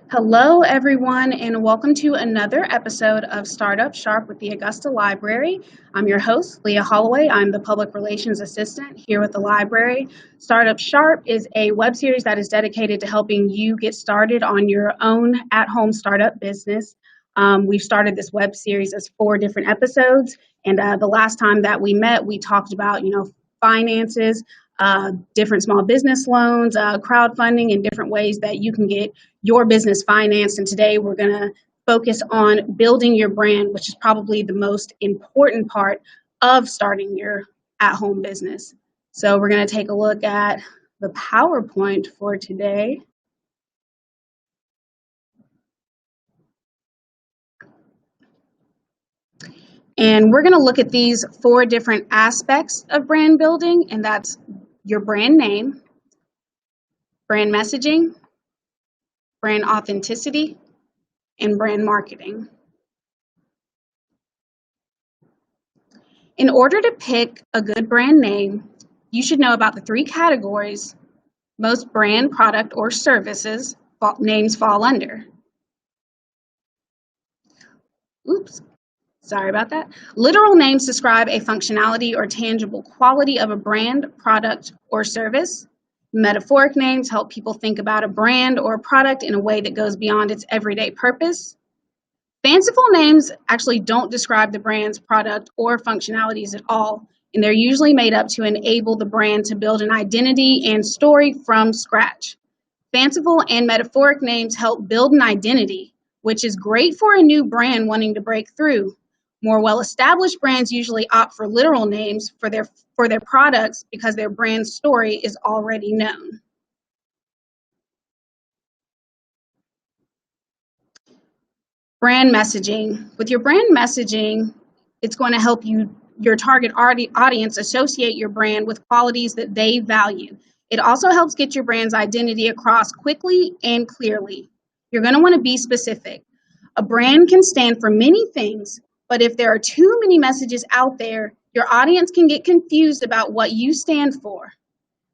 Hello, everyone, and welcome to another episode of Startup Sharp with the Augusta Library. I'm your host, Leah Holloway. I'm the Public Relations Assistant here with the library. Startup Sharp is a web series that is dedicated to helping you get started on your own at-home startup business. We've started this web series as 4 different episodes, and the last time that we met, we talked about, finances, different small business loans, crowdfunding, and different ways that you can get your business financed. And today we're going to focus on building your brand, which is probably the most important part of starting your at-home business. So we're going to take a look at the PowerPoint for today. And we're going to look at these 4 different aspects of brand building, and that's your brand name, brand messaging, brand authenticity, and brand marketing. In order to pick a good brand name, you should know about the 3 categories most brand, product, or services names fall under. Oops, sorry about that. Literal names describe a functionality or tangible quality of a brand, product, or service. Metaphoric names help people think about a brand or a product in a way that goes beyond its everyday purpose. Fanciful names actually don't describe the brand's product or functionalities at all, and they're usually made up to enable the brand to build an identity and story from scratch. Fanciful and metaphoric names help build an identity, which is great for a new brand wanting to break through. More well-established brands usually opt for literal names for their products because their brand story is already known. Brand messaging. With your brand messaging, it's going to help your target audience associate your brand with qualities that they value. It also helps get your brand's identity across quickly and clearly. You're going to want to be specific. A brand can stand for many things, but if there are too many messages out there, your audience can get confused about what you stand for.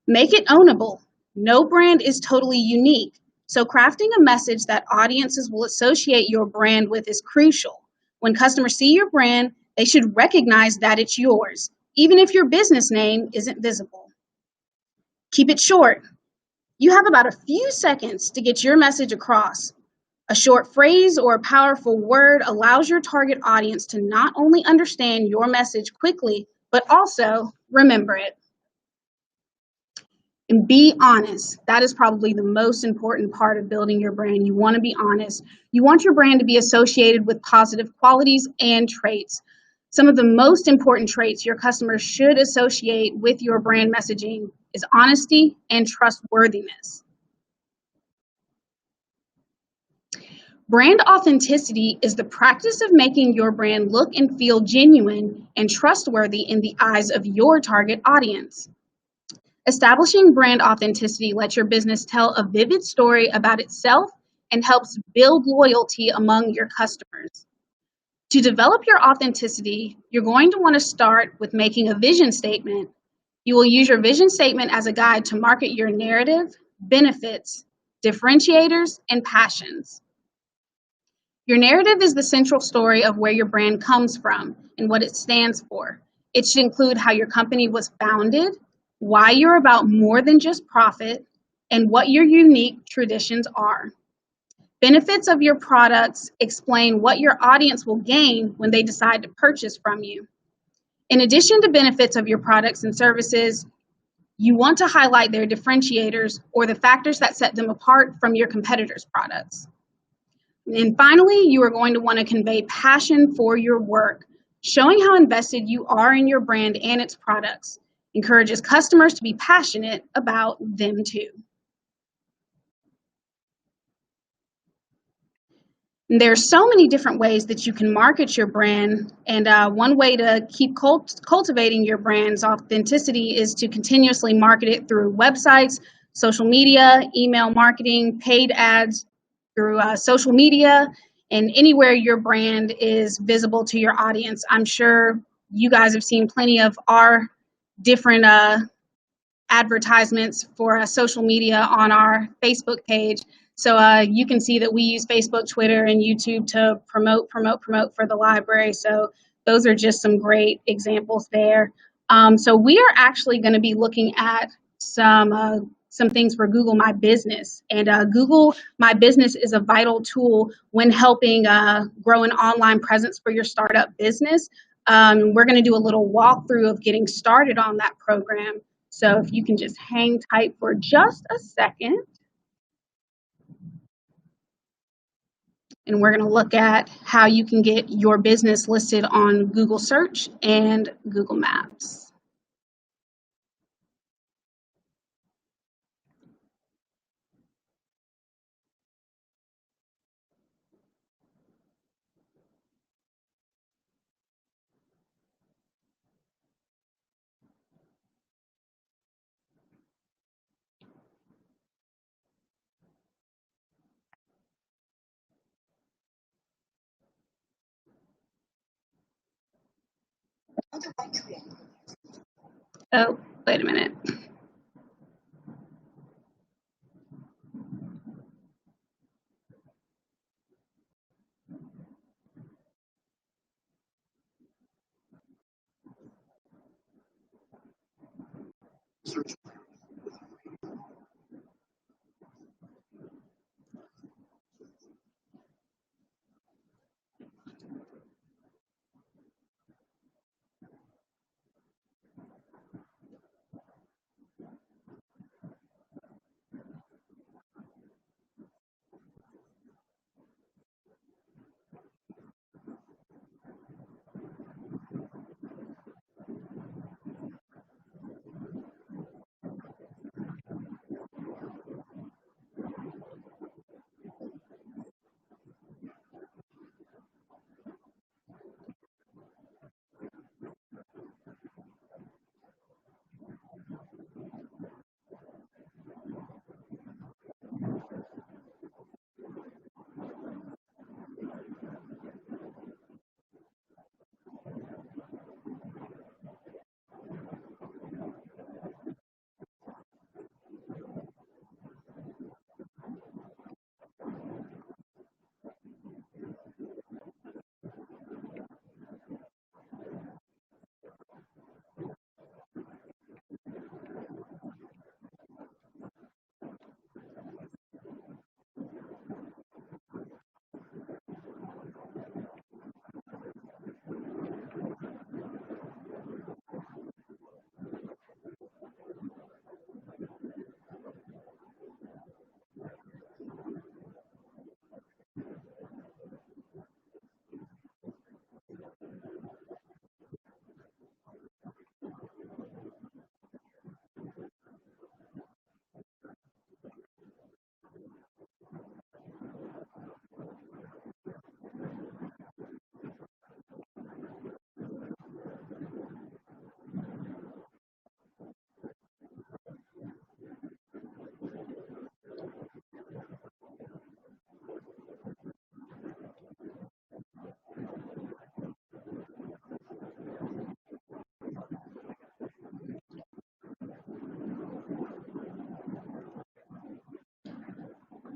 Make it ownable. No brand is totally unique. So crafting a message that audiences will associate your brand with is crucial. When customers see your brand, they should recognize that it's yours, even if your business name isn't visible. Keep it short. You have about a few seconds to get your message across. A short phrase or a powerful word allows your target audience to not only understand your message quickly, but also remember it. And be honest. That is probably the most important part of building your brand. You want to be honest. You want your brand to be associated with positive qualities and traits. Some of the most important traits your customers should associate with your brand messaging is honesty and trustworthiness. Brand authenticity is the practice of making your brand look and feel genuine and trustworthy in the eyes of your target audience. Establishing brand authenticity lets your business tell a vivid story about itself and helps build loyalty among your customers. To develop your authenticity, you're going to want to start with making a vision statement. You will use your vision statement as a guide to market your narrative, benefits, differentiators, and passions. Your narrative is the central story of where your brand comes from and what it stands for. It should include how your company was founded, why you're about more than just profit, and what your unique traditions are. Benefits of your products explain what your audience will gain when they decide to purchase from you. In addition to benefits of your products and services, you want to highlight their differentiators or the factors that set them apart from your competitors' products. And finally, you are going to want to convey passion for your work, showing how invested you are in your brand and its products. Encourages customers to be passionate about them too. And there are so many different ways that you can market your brand, and one way to keep cultivating your brand's authenticity is to continuously market it through websites, social media, email marketing, paid ads, through social media, and anywhere your brand is visible to your audience. I'm sure you guys have seen plenty of our different advertisements for social media on our Facebook page. So you can see that we use Facebook, Twitter, and YouTube to promote for the library. So those are just some great examples there. So we are actually going to be looking at some things for Google My Business. And Google My Business is a vital tool when helping grow an online presence for your startup business. We're going to do a little walkthrough of getting started on that program. So if you can just hang tight for just a second. And we're going to look at how you can get your business listed on Google Search and Google Maps. Oh, wait a minute.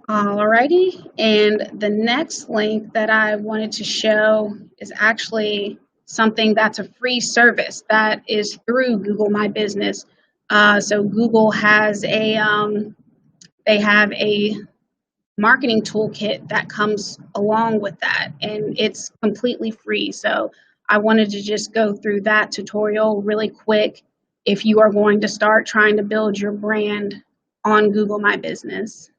Alrighty, and the next link that I wanted to show is actually something that's a free service that is through Google My Business. So Google has they have a marketing toolkit that comes along with that, and it's completely free. So I wanted to just go through that tutorial really quick if you are going to start trying to build your brand on Google My Business.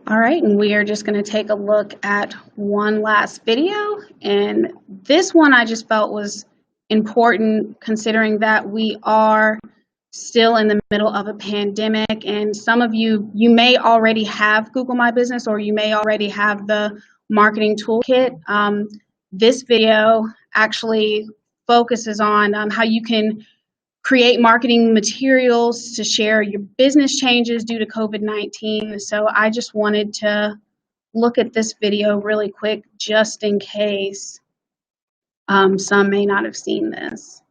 All right, and we are just going to take a look at one last video. And this one I just felt was important considering that we are still in the middle of a pandemic. And some of you may already have Google My Business, or you may already have the marketing toolkit. This video actually focuses on how you can create marketing materials to share your business changes due to COVID-19. So I just wanted to look at this video really quick just in case some may not have seen this.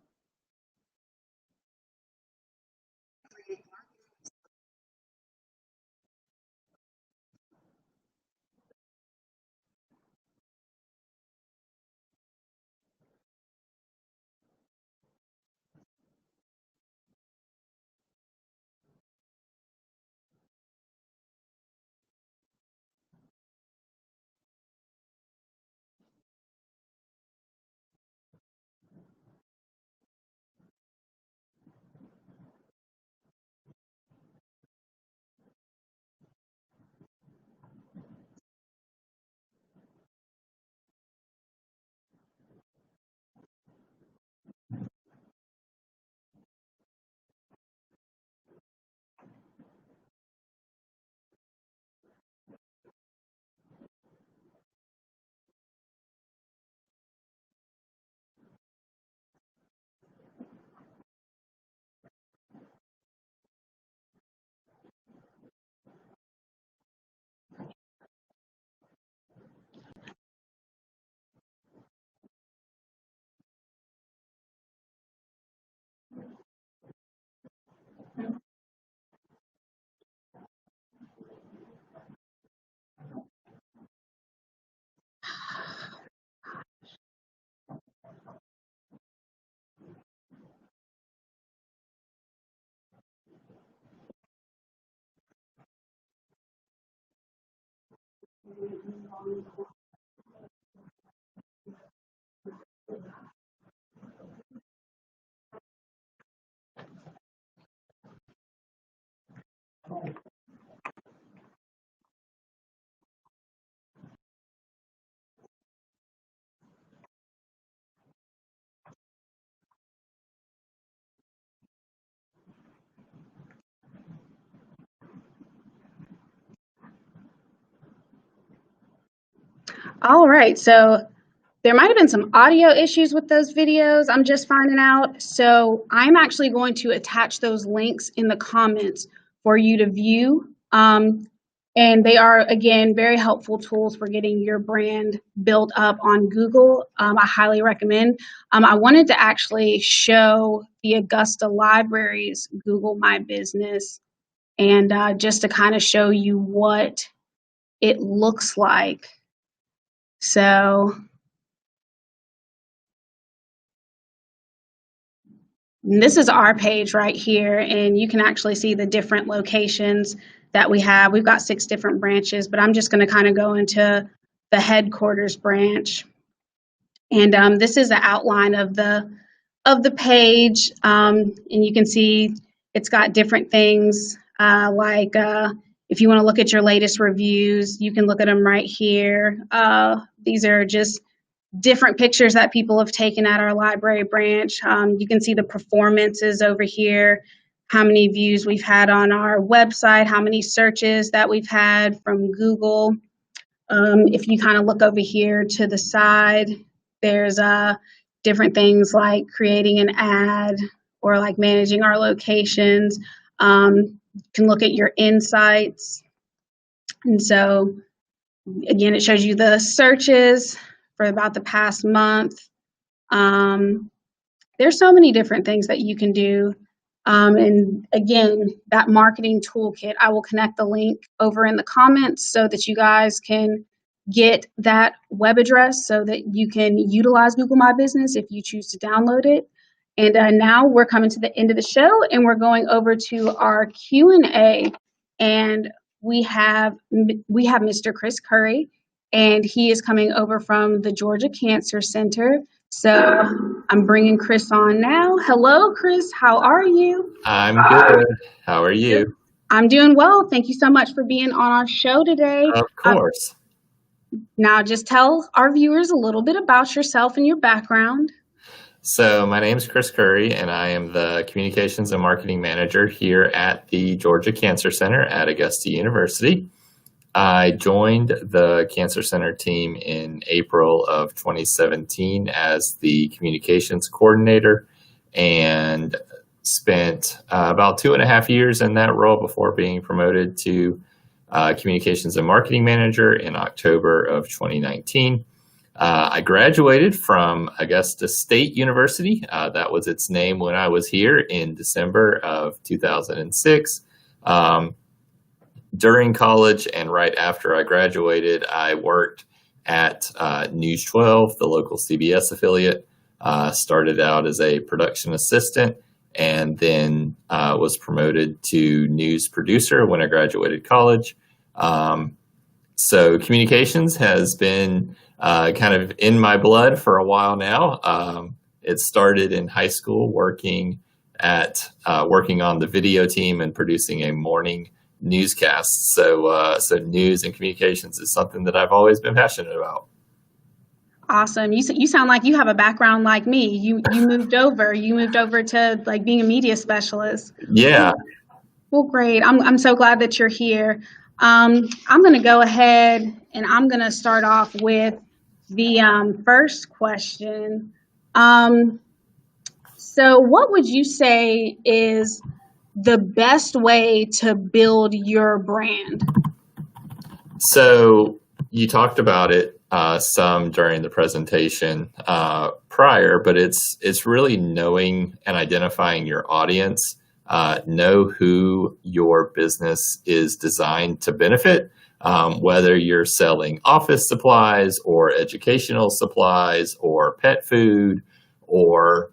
All right, so there might have been some audio issues with those videos. I'm just finding out. So I'm actually going to attach those links in the comments for you to view. And they are, again, very helpful tools for getting your brand built up on Google. I highly recommend. I wanted to actually show the Augusta Library's Google My Business, and just to kind of show you what it looks like. So this is our page right here, and you can actually see the different locations that we have. We've got 6 different branches, but I'm just going to kind of go into the headquarters branch. And this is the outline of the page, and you can see it's got different things like if you want to look at your latest reviews, you can look at them right here. These are just different pictures that people have taken at our library branch. You can see the performances over here, how many views we've had on our website, how many searches that we've had from Google. If you kind of look over here to the side, there's different things like creating an ad or like managing our locations. You can look at your insights. And so, again, it shows you the searches for about the past month. There's so many different things that you can do. And again, that marketing toolkit, I will connect the link over in the comments so that you guys can get that web address so that you can utilize Google My Business if you choose to download it. And now we're coming to the end of the show, and we're going over to our Q&A. And we have Mr. Chris Curry, and he is coming over from the Georgia Cancer Center. So I'm bringing Chris on now. Hello, Chris. How are you? I'm good. How are you? I'm doing well. Thank you so much for being on our show today. Of course. Now, just tell our viewers a little bit about yourself and your background. So my name is Chris Curry, and I am the Communications and Marketing Manager here at the Georgia Cancer Center at Augusta University. I joined the Cancer Center team in April of 2017 as the Communications Coordinator and spent about 2.5 years in that role before being promoted to Communications and Marketing Manager in October of 2019. I graduated from Augusta State University. That was its name when I was here in December of 2006. During college and right after I graduated, I worked at News 12, the local CBS affiliate. Started out as a production assistant and then was promoted to news producer when I graduated college. So communications has been kind of in my blood for a while now. It started in high school working on the video team and producing a morning newscast. So news and communications is something that I've always been passionate about. Awesome. You sound like you have a background like me. You moved over to like being a media specialist. Yeah. Well, great. I'm so glad that you're here. I'm going to go ahead and I'm going to start off with the first question. So what would you say is the best way to build your brand? So you talked about it some during the presentation prior, but it's really knowing and identifying your audience. Know who your business is designed to benefit, whether you're selling office supplies or educational supplies or pet food or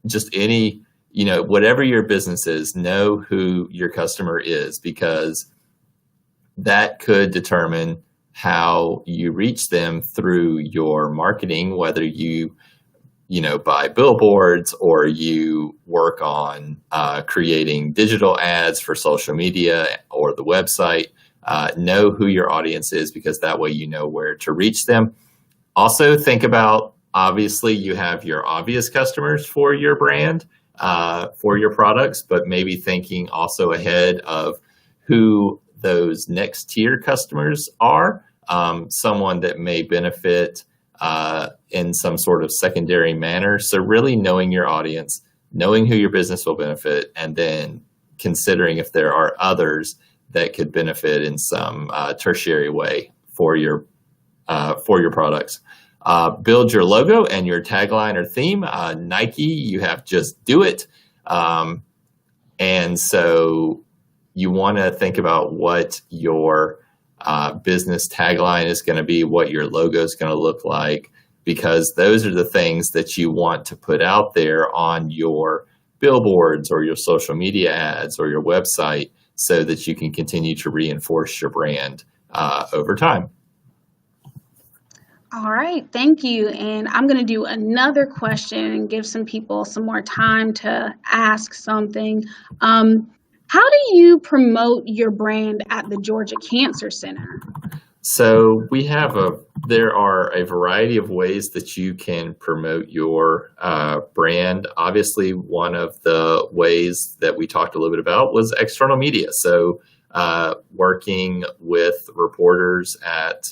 just any, whatever your business is, know who your customer is, because that could determine how you reach them through your marketing, whether you buy billboards or you work on creating digital ads for social media or the website. Know who your audience is, because that way you know where to reach them. Also think about, obviously you have your obvious customers for your brand, for your products, but maybe thinking also ahead of who those next tier customers are, someone that may benefit in some sort of secondary manner. So really knowing your audience, knowing who your business will benefit, and then considering if there are others that could benefit in some tertiary way for your products. Build your logo and your tagline or theme. Nike, you have just do it. And so you want to think about what your business tagline is going to be, what your logo is going to look like, because those are the things that you want to put out there on your billboards or your social media ads or your website, so that you can continue to reinforce your brand over time. All right, thank you. And I'm going to do another question and give some people some more time to ask something. How do you promote your brand at the Georgia Cancer Center? So there are a variety of ways that you can promote your brand. Obviously, one of the ways that we talked a little bit about was external media. So working with reporters at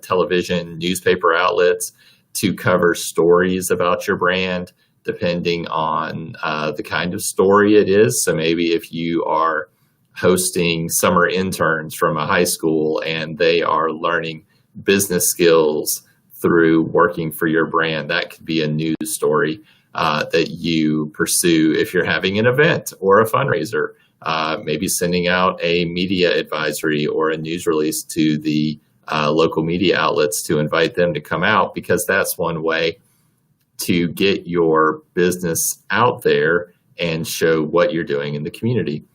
television, newspaper outlets to cover stories about your brand, depending on the kind of story it is. So maybe if you are hosting summer interns from a high school and they are learning business skills through working for your brand, that could be a news story that you pursue. If you're having an event or a fundraiser, maybe sending out a media advisory or a news release to the local media outlets to invite them to come out, because that's one way to get your business out there and show what you're doing in the community.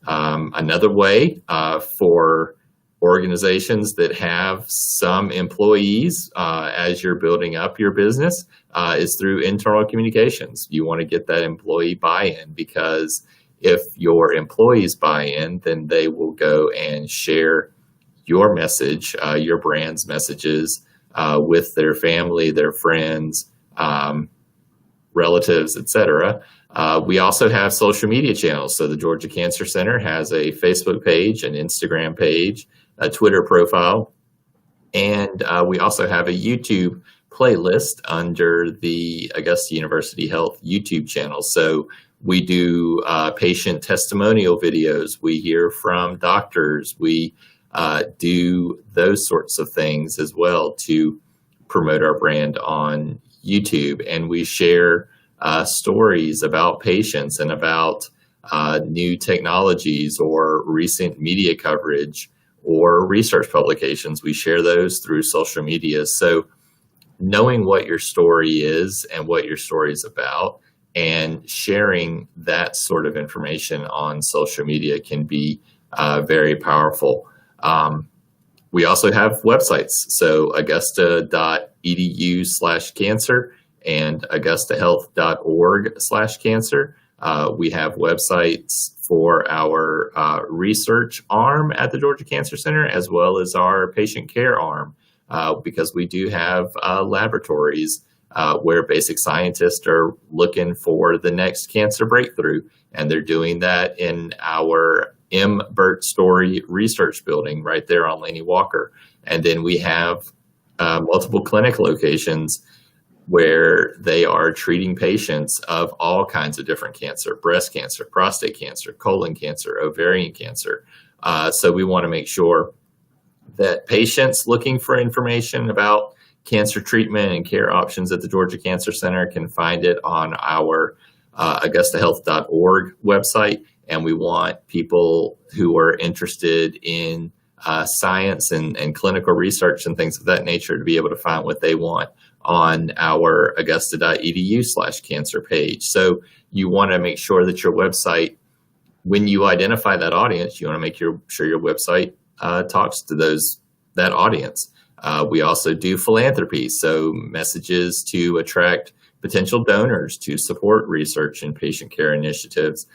Another way for organizations that have some employees as you're building up your business is through internal communications. You want to get that employee buy-in, because if your employees buy in, then they will go and share your message, your brand's messages with their family, their friends, relatives, etc. We also have social media channels. So the Georgia Cancer Center has a Facebook page, an Instagram page, a Twitter profile, and we also have a YouTube playlist under the Augusta University Health YouTube channel. So we do patient testimonial videos. We hear from doctors. We do those sorts of things as well to promote our brand on YouTube. And we share stories about patients and about new technologies or recent media coverage or research publications. We share those through social media. So knowing what your story is and what your story is about and sharing that sort of information on social media can be very powerful. We also have websites, so augusta.edu/cancer and augustahealth.org/cancer. We have websites for our research arm at the Georgia Cancer Center, as well as our patient care arm, because we do have laboratories where basic scientists are looking for the next cancer breakthrough, and they're doing that in our M. Burt Story Research Building right there on Laney Walker. And then we have multiple clinic locations where they are treating patients of all kinds of different cancer: breast cancer, prostate cancer, colon cancer, ovarian cancer. So we want to make sure that patients looking for information about cancer treatment and care options at the Georgia Cancer Center can find it on our augustahealth.org website. And we want people who are interested in science and clinical research and things of that nature to be able to find what they want on our augusta.edu/cancer page. So you want to make sure that your website, when you identify that audience, you want to make sure your website talks to that audience. We also do philanthropy, so messages to attract potential donors to support research and patient care initiatives.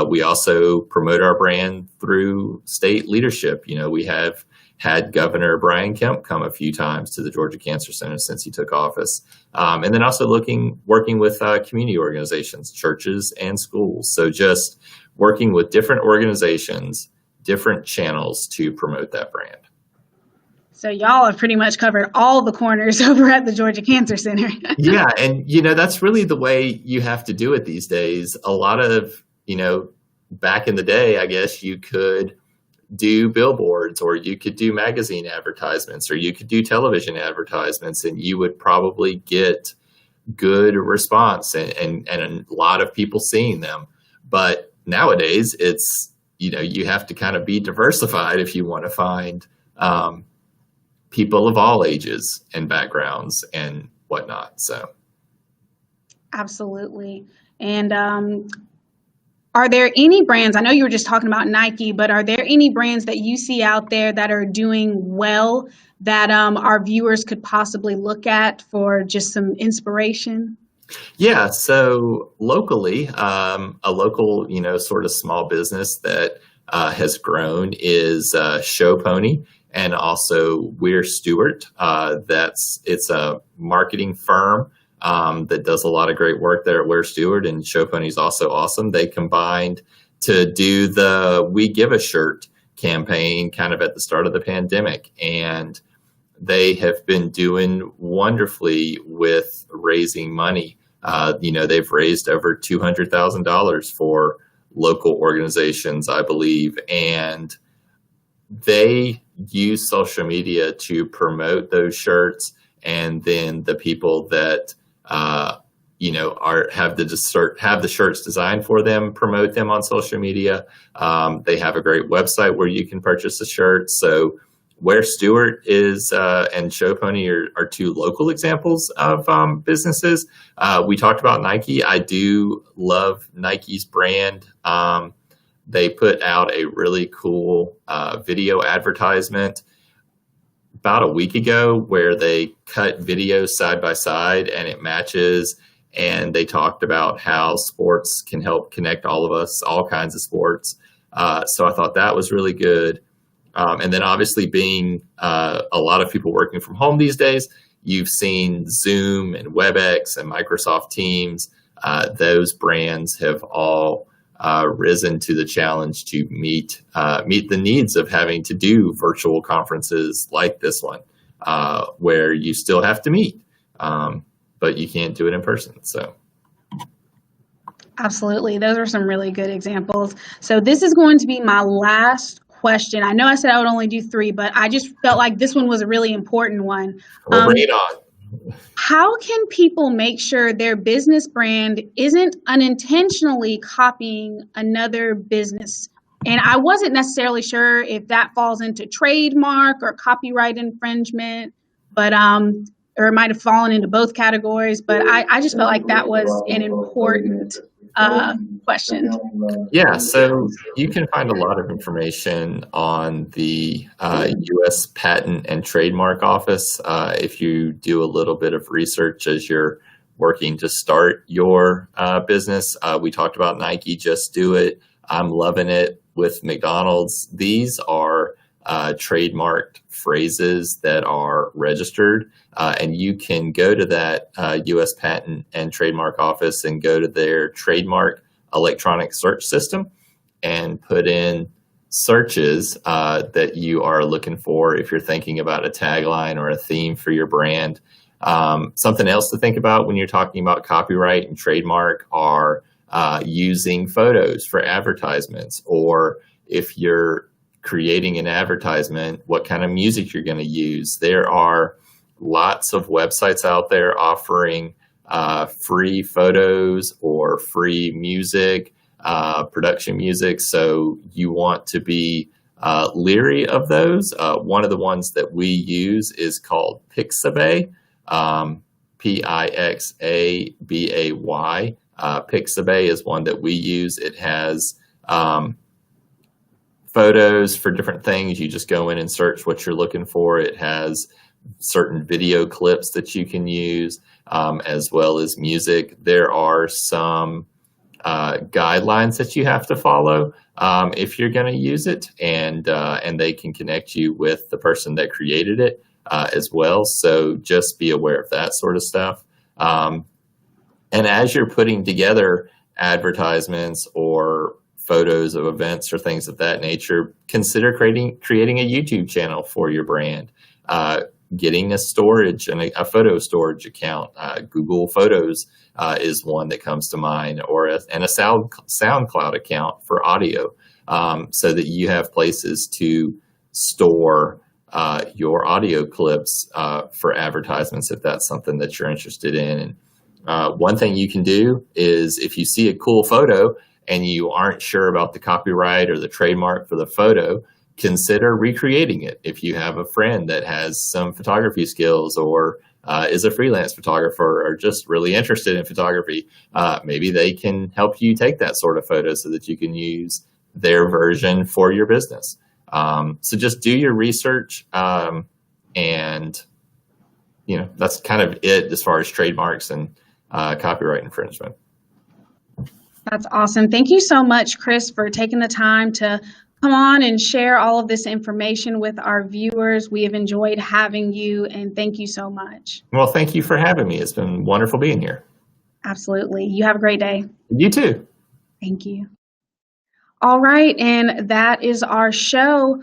We also promote our brand through state leadership. You know, we have had Governor Brian Kemp come a few times to the Georgia Cancer Center since he took office. And then also working with community organizations, churches, and schools. So just working with different organizations, different channels to promote that brand. So y'all have pretty much covered all the corners over at the Georgia Cancer Center. Yeah, and that's really the way you have to do it these days. A lot of, back in the day, I guess you could do billboards, or you could do magazine advertisements, or you could do television advertisements, and you would probably get good response and a lot of people seeing them. But nowadays it's, you have to kind of be diversified if you want to find people of all ages and backgrounds and whatnot. So absolutely. And are there any brands, I know you were just talking about Nike, but are there any brands that you see out there that are doing well that our viewers could possibly look at for just some inspiration? Yeah, so locally, a local, sort of small business that has grown is Show Pony, and also We're Stewart. It's a marketing firm that does a lot of great work there at We're Stewart, and Show Pony's also awesome. They combined to do the We Give a Shirt campaign kind of at the start of the pandemic, and they have been doing wonderfully with raising money. They've raised over $200,000 for local organizations, I believe, and they use social media to promote those shirts. And then the people that have the shirts designed for them promote them on social media. They have a great website where you can purchase the shirts. So Where Stewart is and Show Pony are two local examples of businesses. We talked about Nike. I do love Nike's brand. They put out a really cool video advertisement about a week ago where they cut videos side by side and it matches. and they talked about how sports can help connect all of us, all kinds of sports. So I thought that was really good. And then obviously being a lot of people working from home these days, you've seen Zoom and WebEx and Microsoft Teams. Those brands have all risen to the challenge to meet the needs of having to do virtual conferences like this one, where you still have to meet, but you can't do it in person. So. Absolutely. Those are some really good examples. So this is going to be my last question. I know I said I would only do 3, but I just felt like this one was a really important one. Well, bring it on. How can people make sure their business brand isn't unintentionally copying another business? And I wasn't necessarily sure if that falls into trademark or copyright infringement, but or it might have fallen into both categories. But I just felt like that was an important question. Yeah, so you can find a lot of information on the U.S. Patent and Trademark Office if you do a little bit of research as you're working to start your business. We talked about Nike, Just Do It. I'm loving it with McDonald's. These are trademarked phrases that are registered, and you can go to that U.S. Patent and Trademark Office and go to their trademark electronic search system and put in searches that you are looking for if you're thinking about a tagline or a theme for your brand. Something else to think about when you're talking about copyright and trademark are using photos for advertisements, or if you're creating an advertisement, what kind of music you're going to use. There are lots of websites out there offering free photos or free music, production music. So you want to be leery of those. One of the ones that we use is called Pixabay, Pixabay. Pixabay is one that we use. It has photos for different things. You just go in and search what you're looking for. It has certain video clips that you can use, as well as music. There are some guidelines that you have to follow if you're going to use it, and they can connect you with the person that created it as well. So just be aware of that sort of stuff. And as you're putting together advertisements or photos of events or things of that nature, consider creating a YouTube channel for your brand, getting a storage and a photo storage account. Google Photos is one that comes to mind, and a SoundCloud account for audio, so that you have places to store your audio clips for advertisements if that's something that you're interested in. And one thing you can do is, if you see a cool photo and you aren't sure about the copyright or the trademark for the photo, consider recreating it. If you have a friend that has some photography skills, or is a freelance photographer, or just really interested in photography, maybe they can help you take that sort of photo so that you can use their version for your business. So just do your research, and that's kind of it as far as trademarks and copyright infringement. That's awesome. Thank you so much, Chris, for taking the time to come on and share all of this information with our viewers. We have enjoyed having you, and thank you so much. Well, thank you for having me. It's been wonderful being here. Absolutely. You have a great day. You too. Thank you. All right, and that is our show.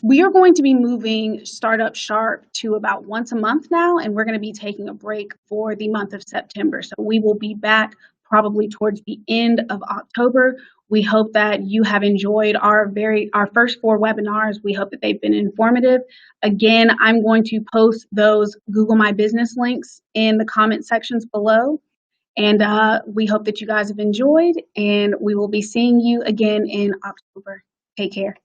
We are going to be moving Startup Sharp to about once a month now, and we're going to be taking a break for the month of September. So we will be back probably towards the end of October. We hope that you have enjoyed our first 4 webinars. We hope that they've been informative. Again, I'm going to post those Google My Business links in the comment sections below. And we hope that you guys have enjoyed, and we will be seeing you again in October. Take care.